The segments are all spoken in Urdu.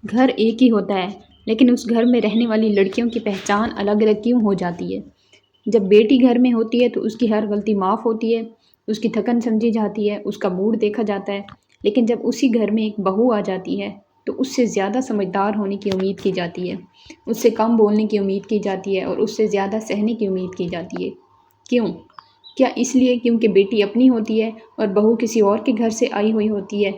گھر ایک ہی ہوتا ہے لیکن اس گھر میں رہنے والی لڑکیوں کی پہچان الگ الگ کیوں ہو جاتی ہے؟ جب بیٹی گھر میں ہوتی ہے تو اس کی ہر غلطی معاف ہوتی ہے، اس کی تھکن سمجھی جاتی ہے، اس کا موڈ دیکھا جاتا ہے، لیکن جب اسی گھر میں ایک بہو آ جاتی ہے تو اس سے زیادہ سمجھدار ہونے کی امید کی جاتی ہے، اس سے کم بولنے کی امید کی جاتی ہے اور اس سے زیادہ سہنے کی امید کی جاتی ہے۔ کیوں؟ کیا اس لیے کیونکہ بیٹی اپنی ہوتی ہے اور بہو کسی اور کے گھر سے آئی ہوئی ہوتی ہے؟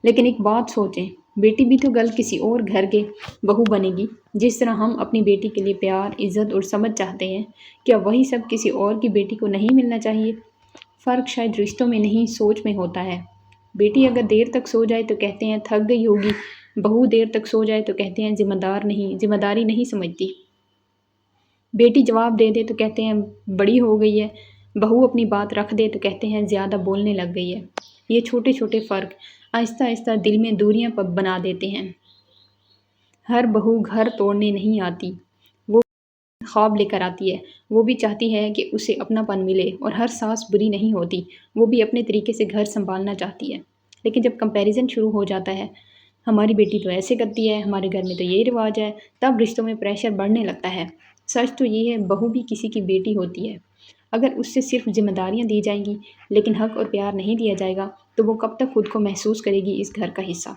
لیکن ایک بات سوچیں، بیٹی بھی تو کل کسی اور گھر کے بہو بنے گی۔ جس طرح ہم اپنی بیٹی کے لیے پیار، عزت اور سمجھ چاہتے ہیں، کیا وہی سب کسی اور کی بیٹی کو نہیں ملنا چاہیے؟ فرق شاید رشتوں میں نہیں، سوچ میں ہوتا ہے۔ بیٹی اگر دیر تک سو جائے تو کہتے ہیں تھک گئی ہوگی، بہو دیر تک سو جائے تو کہتے ہیں ذمہ داری نہیں سمجھتی۔ بیٹی جواب دے دے تو کہتے ہیں بڑی ہو گئی ہے، بہو اپنی بات رکھ دے تو کہتے ہیں زیادہ بولنے لگ گئی ہے۔ یہ چھوٹے چھوٹے فرق آہستہ آہستہ دل میں دوریاں بنا دیتے ہیں۔ ہر بہو گھر توڑنے نہیں آتی، وہ خواب لے کر آتی ہے، وہ بھی چاہتی ہے کہ اسے اپنا پن ملے، اور ہر ساس بری نہیں ہوتی، وہ بھی اپنے طریقے سے گھر سنبھالنا چاہتی ہے۔ لیکن جب کمپیریزن شروع ہو جاتا ہے، ہماری بیٹی تو ایسے کرتی ہے، ہمارے گھر میں تو یہ رواج ہے، تب رشتوں میں پریشر بڑھنے لگتا ہے۔ سچ تو یہ ہے، بہو بھی کسی کی بیٹی ہوتی ہے۔ اگر اس سے صرف ذمہ داریاں دی جائیں گی لیکن حق اور پیار نہیں دیا جائے گا تو وہ کب تک خود کو محسوس کرے گی اس گھر کا حصہ؟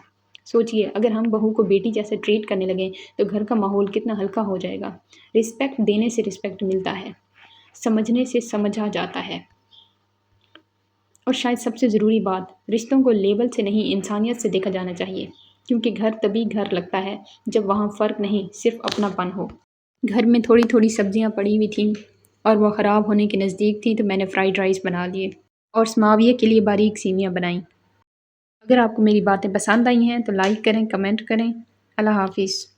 سوچئے، اگر ہم بہو کو بیٹی جیسے ٹریٹ کرنے لگیں تو گھر کا ماحول کتنا ہلکا ہو جائے گا۔ رسپیکٹ دینے سے رسپیکٹ ملتا ہے، سمجھنے سے سمجھا جاتا ہے، اور شاید سب سے ضروری بات، رشتوں کو لیبل سے نہیں انسانیت سے دیکھا جانا چاہیے، کیونکہ گھر تبھی گھر لگتا ہے جب وہاں فرق نہیں، صرف اپنا پن ہو۔ گھر میں تھوڑی تھوڑی سبزیاں پڑی ہوئی تھیں اور وہ خراب ہونے کے نزدیک تھیں تو میں نے فرائیڈ رائس بنا لیے اور سماویہ کے لیے باریک سیویاں بنائیں۔ اگر آپ کو میری باتیں پسند آئی ہیں تو لائک کریں، کمنٹ کریں۔ اللہ حافظ۔